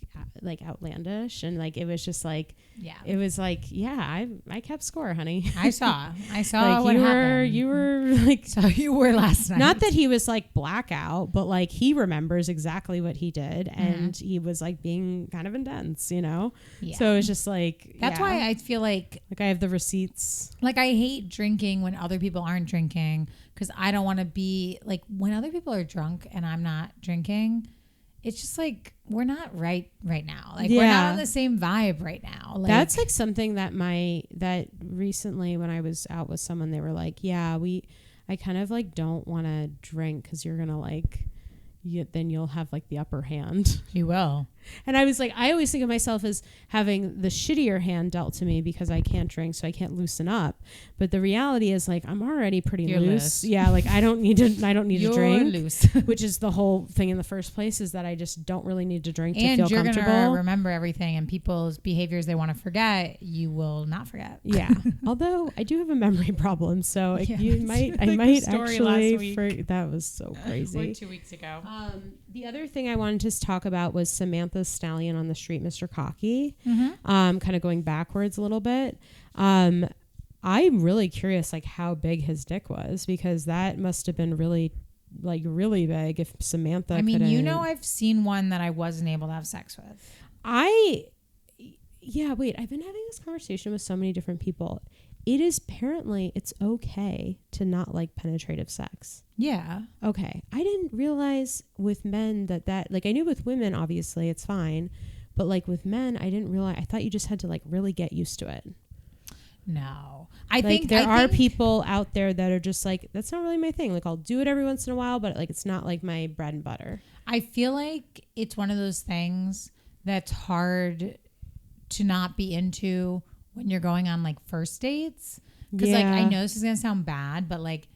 outlandish, and like it was just like it was like I kept score, honey. I saw like what happened. You were like so you were last night. Not that he was like blackout, but like he remembers exactly what he did, and he was like being kind of intense, you know. So it was just like that's why I feel like I have the receipts. Like I hate drinking when other people aren't drinking, because I don't want to be like when other people are drunk and I'm not drinking. It's just like we're not right now. Like we're not on the same vibe right now. Like, that's like something that recently when I was out with someone, they were like, I kind of like don't want to drink because you're gonna like then you'll have like the upper hand. You will. And I was like, I always think of myself as having the shittier hand dealt to me because I can't drink, so I can't loosen up. But the reality is like I'm already pretty loose. Yeah, like I don't need to drink. Loose. Which is the whole thing in the first place, is that I just don't really need to drink to feel comfortable. And you're gonna remember everything, and people's behaviors they want to forget, you will not forget. Yeah. Although I do have a memory problem, so I might actually that was so crazy. Like 2 weeks ago. The other thing I wanted to talk about was Samantha's stallion on the street, Mr. Cocky. Kind of going backwards a little bit. I'm really curious, like how big his dick was, because that must have been really big. If Samantha, I mean, I've seen one that I wasn't able to have sex with. I've been having this conversation with so many different people. It is apparently it's okay to not like penetrative sex. Yeah. Okay. I didn't realize with men that like I knew with women obviously it's fine, but like with men I didn't realize. I thought you just had to like really get used to it. No. I think there are people out there that are just like, that's not really my thing. Like I'll do it every once in a while, but like it's not like my bread and butter. I feel like it's one of those things that's hard to not be into when you're going on like first dates, because like I know this is gonna sound bad, but like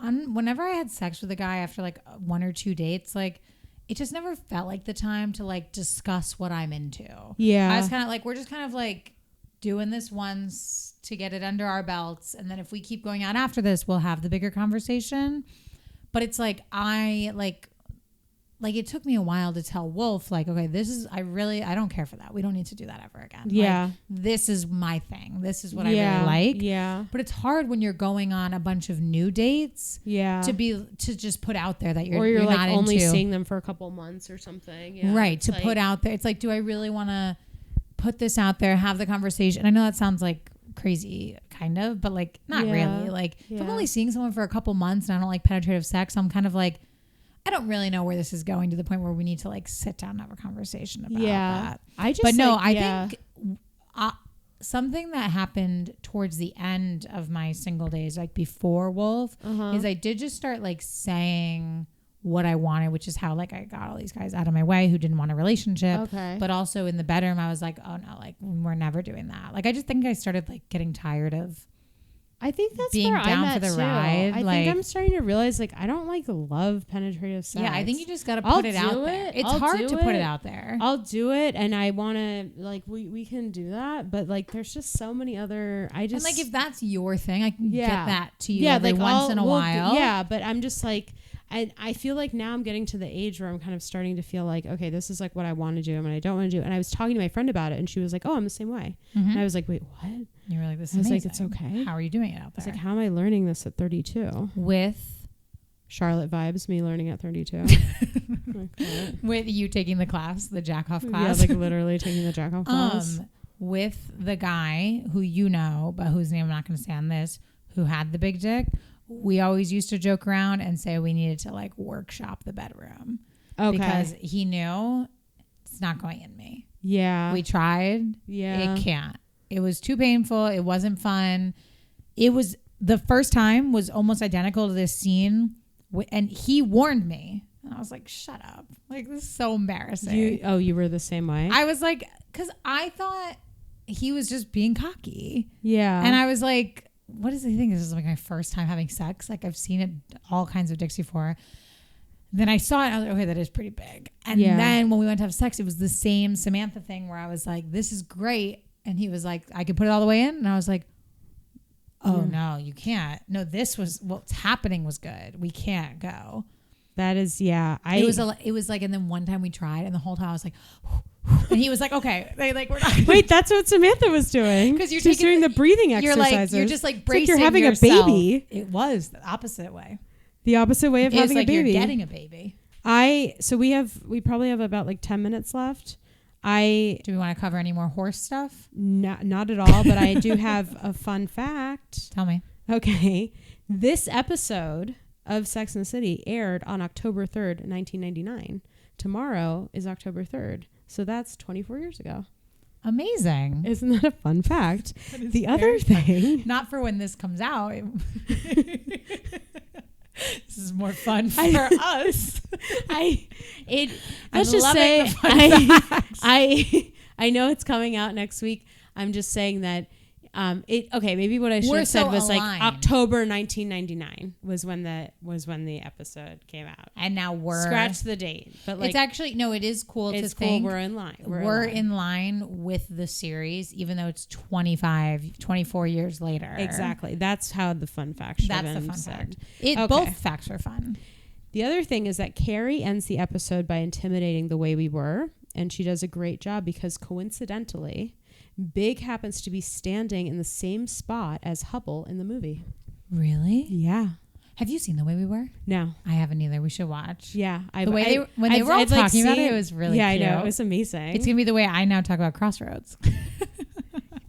whenever I had sex with a guy after like 1 or 2 dates, like it just never felt like the time to like discuss what I'm into. I was kind of like, we're just kind of like doing this once to get it under our belts, and then if we keep going out after this, we'll have the bigger conversation. But it's like like it took me a while to tell Wolf, like, okay, I don't care for that. We don't need to do that ever again. Yeah. Like, this is my thing. This is what I really like. Yeah. But it's hard when you're going on a bunch of new dates. Yeah. To just put out there that you're like not only into. seeing them for a couple months or something. Yeah. Right. To put out there. It's like, do I really want to put this out there, have the conversation? I know that sounds like crazy kind of, but like not really. Like if I'm only seeing someone for a couple months and I don't like penetrative sex, I'm kind of like, I don't really know where this is going, to the point where we need to like sit down and have a conversation about that. I think something that happened towards the end of my single days, like before Wolf, is I did just start like saying what I wanted, which is how like I got all these guys out of my way who didn't want a relationship. Okay. But also in the bedroom, I was like, oh no, like we're never doing that. Like I just think I started like getting tired of I think that's being where down I'm for at the too. ride. I like, think I'm starting to realize like I don't like love penetrative sex. yeah, I think you just got to I'll put it out do there. it. It's I'll hard do to put it. it out there. I'll do it, and I want to like we can do that, but like there's just so many other. And like if that's your thing, I can get that to you like once in a while. Yeah, but I'm just like I feel like now I'm getting to the age where I'm kind of starting to feel like, okay, this is like what I want to do and what I don't want to do. And I was talking to my friend about it, and she was like, oh, I'm the same way. Mm-hmm. And I was like, wait, what? You were like, this is amazing. like, it's okay. How are you doing it out there? It's like, how am I learning this at 32? With Charlotte vibes, me learning at 32. With you taking the class, the jack off class. Yeah, like literally taking the jack off class. With the guy who you know, but whose name I'm not going to say on this, who had the big dick. We always used to joke around and say we needed to like workshop the bedroom. Okay. Because he knew it's not going in me. Yeah. We tried. Yeah. It can't. It was too painful. It wasn't fun. It was the first time was almost identical to this scene. And he warned me. And I was like, shut up. Like, this is so embarrassing. You were the same way? I was like, because I thought he was just being cocky. Yeah. And I was like, what does he think? This is like my first time having sex. Like I've seen it all kinds of dicks before. Then I saw it. And I was like, okay, that is pretty big. And then when we went to have sex, it was the same Samantha thing where I was like, this is great. And he was like, I could put it all the way in. And I was like, oh no, you can't. No, this was what's happening was good. We can't go. That is, yeah. It was like, and then one time we tried, and the whole time I was like, and he was like, okay, like we're not. Wait, that's what Samantha was doing. Because you're doing the breathing exercises. You're just like bracing you're having yourself. A baby. It was the opposite way. The opposite way of having a baby. You're getting a baby. So we probably have about like 10 minutes left. Do we want to cover any more horse stuff? Not at all, but I do have a fun fact. Tell me. Okay. This episode of Sex and the City aired on October 3rd, 1999. Tomorrow is October 3rd. So that's 24 years ago. Amazing. Isn't that a fun fact? The other thing. Not for when this comes out. This is more fun for us. Let's just say I know it's coming out next week. I'm just saying that maybe what I should have said was like October 1999 was when the episode came out. And now scratch the date. But like it's actually it is cool to think we're in line. We're in line with the series, even though it's 24 years later. Exactly. That's how the fun fact should have been said. Fact. Both facts are fun. The other thing is that Carrie ends the episode by intimidating the way we were, and she does a great job because coincidentally, Big happens to be standing in the same spot as Hubble in the movie. Really? Yeah. Have you seen The Way We Were? No. I haven't either. We should watch. Yeah. When they were all talking about it, it was really cute. I know. It was amazing. It's going to be the way I now talk about Crossroads.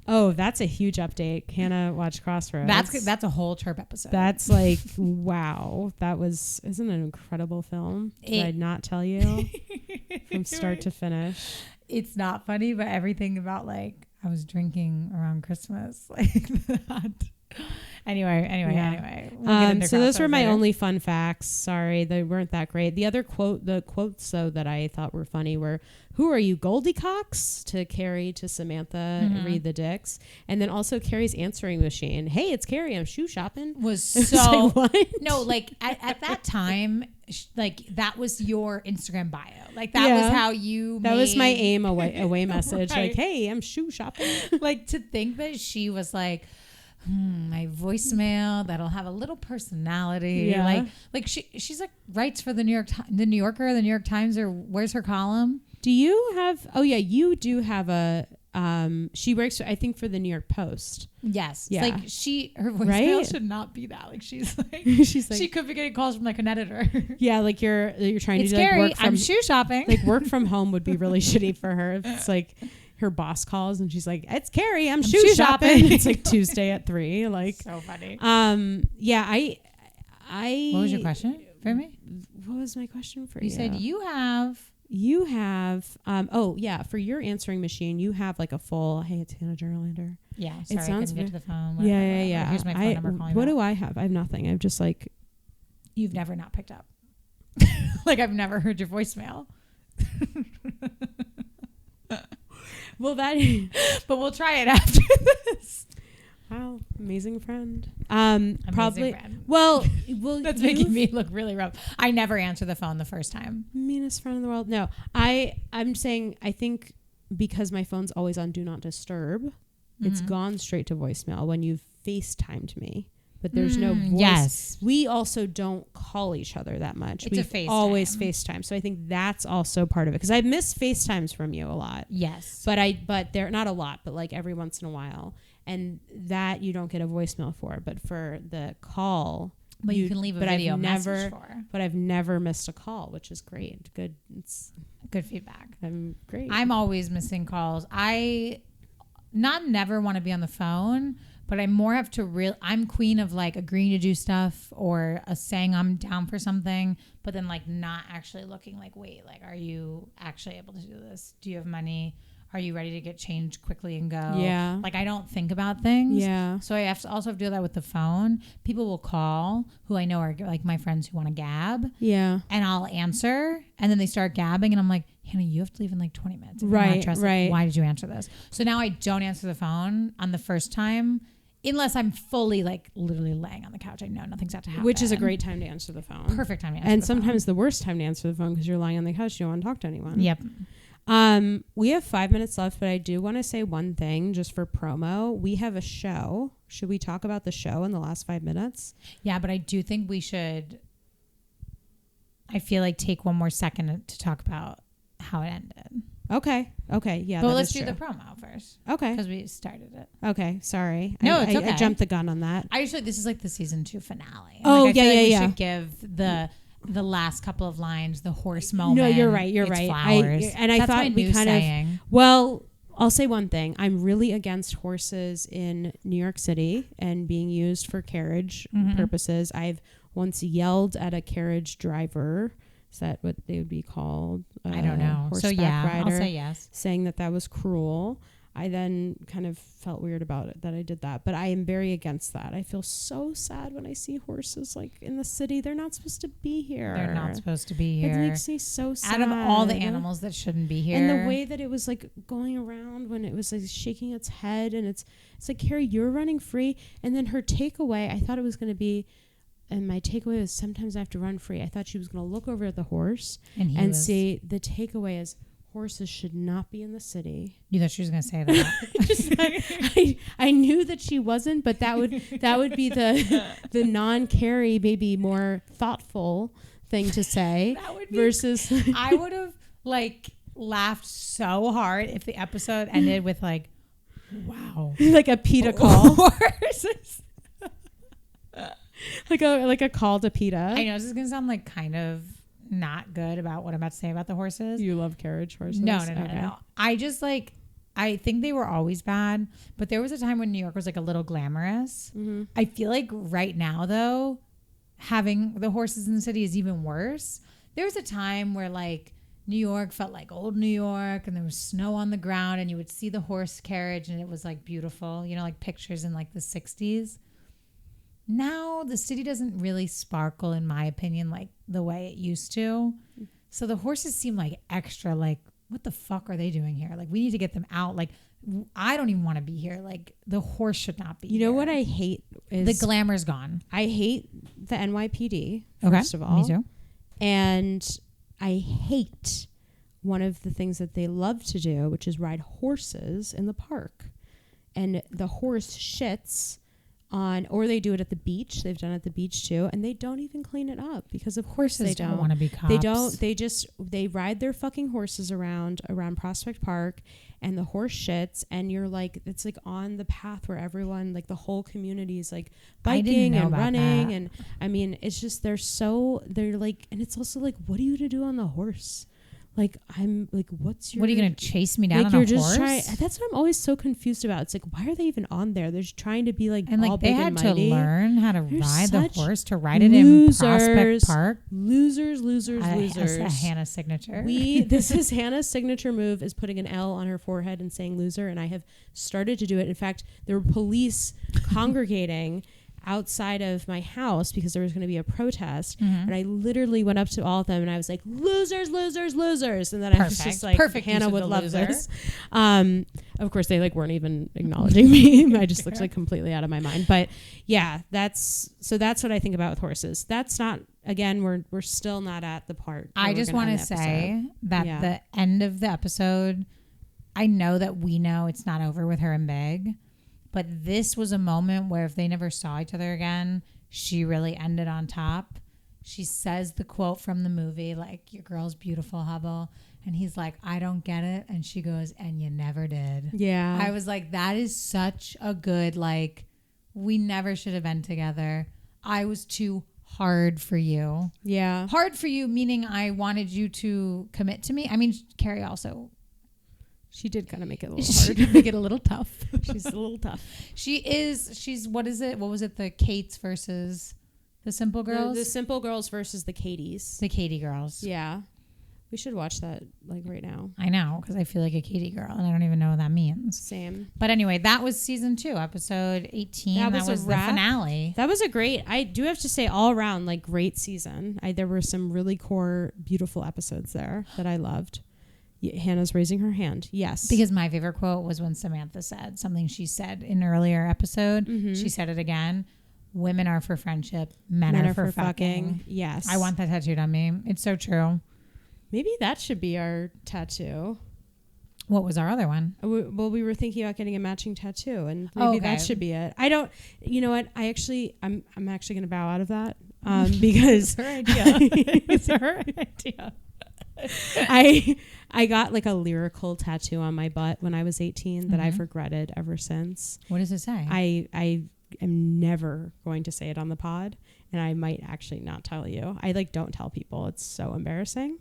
Oh, that's a huge update. Hanna watched Crossroads. That's a whole CHIRP episode. That's like, wow. Isn't it an incredible film? Did I not tell you? From start to finish. It's not funny, but everything about like, I was drinking around Christmas, like that. Anyway. So those were my only fun facts. Sorry, they weren't that great. The quotes though that I thought were funny were, "Who are you, Goldie Cox?" to Carrie, to Samantha, read the dicks, and then also Carrie's answering machine. "Hey, it's Carrie. I'm shoe shopping." Was so like, what? No, like at that time, like that was your Instagram bio. Like that was how you. That was my aim away message. Right. Like, hey, I'm shoe shopping. Like to think that she was like. My voicemail that'll have a little personality. Yeah. Like she's like writes for the New Yorker, the New York Times, or where's her column? Do you have? Oh yeah, you do have a. She works, I think, for the New York Post. Yes. Yeah. Like her voicemail should not be that. Like she's like she could be getting calls from like an editor. Yeah, like you're trying to do Carrie, like work from. I'm shoe shopping. Like work from home would be really shitty for her. It's like. Her boss calls and she's like, "It's Carrie. I'm shoe shopping." It's like Tuesday at 3. Like so funny. Yeah. I. What was your question for me? What was my question for you? You said you have. Oh yeah. For your answering machine, you have like a full. Hey, it's Hanna Gerlander. Yeah. Sorry, I couldn't get to the phone. Whatever, yeah. Here's my phone number. Calling what do I have? I have nothing. I have just like. You've never not picked up. Like I've never heard your voicemail. Well, that. But we'll try it after this. Wow, amazing friend. Probably. Friend. Well, that's making me look really rough. I never answer the phone the first time. Meanest friend in the world. No, I'm saying I think because my phone's always on Do Not Disturb, it's gone straight to voicemail when you've FaceTimed me. But there's no voice. Yes. We also don't call each other that much. It's a FaceTime. Always FaceTime. So I think that's also part of it. Because I miss FaceTimes from you a lot. Yes. But they're not a lot, but like every once in a while. And that you don't get a voicemail for. But for the call. But you can leave a video message for. But I've never missed a call, which is great. Good. It's good feedback. I'm great. I'm always missing calls. I never want to be on the phone. But I more have to I'm queen of like agreeing to do stuff or saying I'm down for something, but then like not actually looking like, wait, like, are you actually able to do this? Do you have money? Are you ready to get changed quickly and go? Yeah. Like I don't think about things. Yeah. So I have to also do that with the phone. People will call who I know are like my friends who want to gab. Yeah. And I'll answer and then they start gabbing and I'm like, Hannah, you have to leave in like 20 minutes. Right. Right. Why did you answer this? So now I don't answer the phone on the first time. Unless I'm fully like literally laying on the couch. I know nothing's about to happen. Which is a great time to answer the phone. Perfect time to answer and the sometimes phone. the worst time to answer the phone because you're lying on the couch. You don't want to talk to anyone. Yep. We have 5 minutes left, but I do want to say one thing just for promo. We have a show. Should we talk about the show in the last 5 minutes? Yeah, but I do think we should, I feel like take one more second to talk about how it ended. Okay. Yeah. But let's do the promo first. Okay. Because we started it. Okay. Sorry. No, it's okay. I jumped the gun on that. This is like the season 2 finale. Oh, like, we should give the last couple of lines, the horse moment. No, you're right. You're it's right. Flowers. I That's thought my we new kind saying. of. Well, I'll say one thing. I'm really against horses in New York City and being used for carriage purposes. I've once yelled at a carriage driver. Is that what they would be called? I don't know. So yeah, rider, I'll say yes. Saying that was cruel. I then kind of felt weird about it that I did that. But I am very against that. I feel so sad when I see horses like in the city. They're not supposed to be here. They're not supposed to be here. It makes me so sad. Out of all the animals that shouldn't be here. And the way that it was like going around when it was like shaking its head. And it's like, Carrie, you're running free. And then her takeaway, I thought it was going to be, and my takeaway was sometimes I have to run free. I thought she was going to look over at the horse and say the takeaway is horses should not be in the city. You thought she was going to say that? I knew that she wasn't, but that would be the non-Carrie, maybe more thoughtful thing to say. That would be, versus I would have like laughed so hard if the episode ended with like, wow, like a PETA call. Horses. like a call to PETA. I know this is gonna sound like kind of not good about what I'm about to say about the horses. You love carriage horses? No. I just like, I think they were always bad, but there was a time when New York was like a little glamorous. Mm-hmm. I feel like right now though, having the horses in the city is even worse. There was a time where like New York felt like old New York and there was snow on the ground and you would see the horse carriage and it was like beautiful, you know, like pictures in like the 60s. Now the city doesn't really sparkle, in my opinion, like the way it used to. So the horses seem like extra, like, what the fuck are they doing here? Like, we need to get them out. Like, I don't even want to be here. Like, the horse should not be here. You know what I hate is... the glamour's gone. I hate the NYPD, first of all. Me too. And I hate one of the things that they love to do, which is ride horses in the park. And the horse shits... or they do it at the beach. They've done it at the beach too, and they don't even clean it up because of course they don't want to be cops. They ride their fucking horses around Prospect Park, and the horse shits, and you're like, it's like on the path where everyone, like the whole community is like biking and running, and I mean it's just they're like, and it's also like, what are you to do on the horse? Like, I'm like, what are you going to chase me down like on a horse? That's what I'm always so confused about. It's like, why are they even on there? They're just trying to be like, and like all they big had and to mighty. learn how to ride the horse to ride it in Prospect Park. Losers. A Hanna signature. This is Hannah's signature move, is putting an L on her forehead and saying loser. And I have started to do it. In fact, there were police congregating outside of my house because there was going to be a protest. And I literally went up to all of them and I was like, losers, losers, losers. And then I was just like, Hannah would love this. Of course, they like weren't even acknowledging me. I just looked like completely out of my mind. But yeah, that's what I think about with horses. That's not, again, we're still not at the part. I just want to say that the end of the episode, I know that we know it's not over with her and Big, but this was a moment where if they never saw each other again, she really ended on top. She says the quote from the movie, like, your girl's beautiful, Hubble. And he's like, I don't get it. And she goes, and you never did. Yeah. I was like, that is such a good, like, we never should have been together. I was too hard for you. Yeah. Hard for you, meaning I wanted you to commit to me. I mean, Carrie also. She did kind of make it a little hard. She make it a little tough. She's a little tough. She's, what is it? What was it? The Kates versus the Simple Girls? The Simple Girls versus the Katies. The Katie girls. Yeah. We should watch that like right now. I know, because I feel like a Katie girl and I don't even know what that means. Same. But anyway, that was season 2, episode 18. That was the finale. That was I do have to say, all around, like, great season. There were some really core, beautiful episodes there that I loved. Hannah's raising her hand. Yes. Because my favorite quote was when Samantha said something she said in an earlier episode. She said it again. Women are for friendship. Men are for fucking. Yes. I want that tattooed on me. It's so true. Maybe that should be our tattoo. What was our other one? Well, we were thinking about getting a matching tattoo, and maybe that should be it. I don't. You know what? I'm actually going to bow out of that because it's her idea. It's her idea. I got like a lyrical tattoo on my butt when I was 18 that I've regretted ever since. What does it say? I am never going to say it on the pod, and I might actually not tell you. I don't tell people. It's so embarrassing.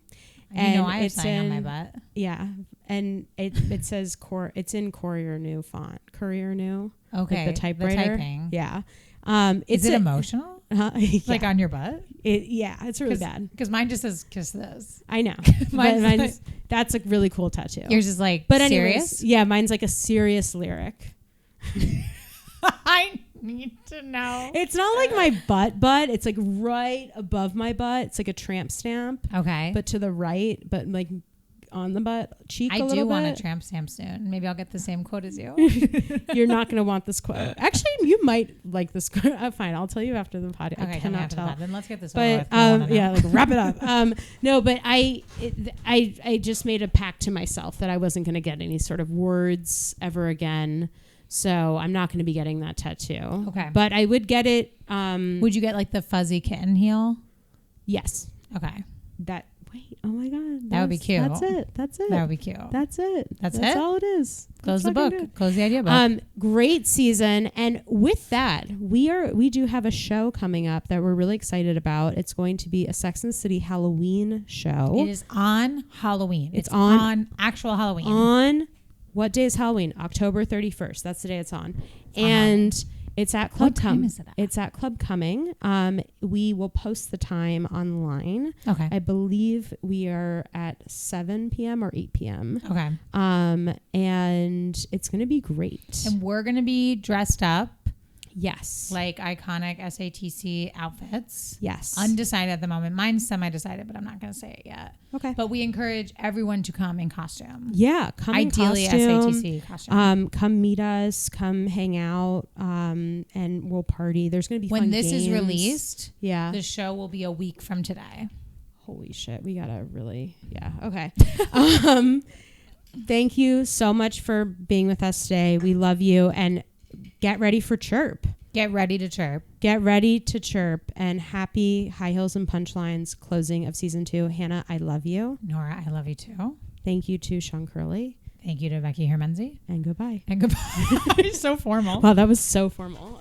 And I have something on my butt. Yeah, and it says it's in Courier New font. Courier New. Okay. Like the typewriter. The typing. Yeah. Is it emotional? Yeah. Like on your butt? It's really bad. Because mine just says kiss this. I know. That's a really cool tattoo. Yours is like, but serious? Anyways, yeah, mine's like a serious lyric. I need to know. It's not like my butt. It's like right above my butt. It's like a tramp stamp. Okay. But to the right, but like on the butt cheek a little bit. I do want a tramp stamp soon. Maybe I'll get the same quote as you. You're not going to want this quote. Actually, you might like this quote. Fine. I'll tell you after the podcast. Okay, I cannot tell. Then let's get this over with. Yeah, like wrap it up. No, but I just made a pact to myself that I wasn't going to get any sort of words ever again. So I'm not going to be getting that tattoo. Okay. But I would get it. Would you get like the fuzzy kitten heel? Yes. Okay. Oh my God. That would be cute. That's it. That would be cute. That's it. That's all it is. Close the book. Close the idea book. Great season. And with that, we do have a show coming up that we're really excited about. It's going to be a Sex and the City Halloween show. It is on Halloween. It's on actual Halloween. On what day is Halloween? October 31st. That's the day it's on. And it's at Club Coming. What time is it at? It's at Club Coming. We will post the time online. Okay. I believe we are at 7 p.m. or 8 p.m. Okay. And it's going to be great. And we're going to be dressed up. Yes. Like iconic SATC outfits. Yes. Undecided at the moment. Mine's semi-decided, but I'm not going to say it yet. Okay. But we encourage everyone to come in costume. Yeah. Come ideally in costume. SATC costume. Come meet us. Come hang out. And we'll party. There's going to be when fun this games. is released, yeah, the show will be a week from today. Holy shit. We got to really, yeah. Okay. Thank you so much for being with us today. We love you. And get ready for CHIRP. Get ready to chirp. Get ready to chirp. And happy High Heels and Punchlines closing of season 2. Hannah, I love you. Nora, I love you too. Thank you to Sean Curley. Thank you to Becky Hermenze. And goodbye. And goodbye. So formal. Wow, that was so formal.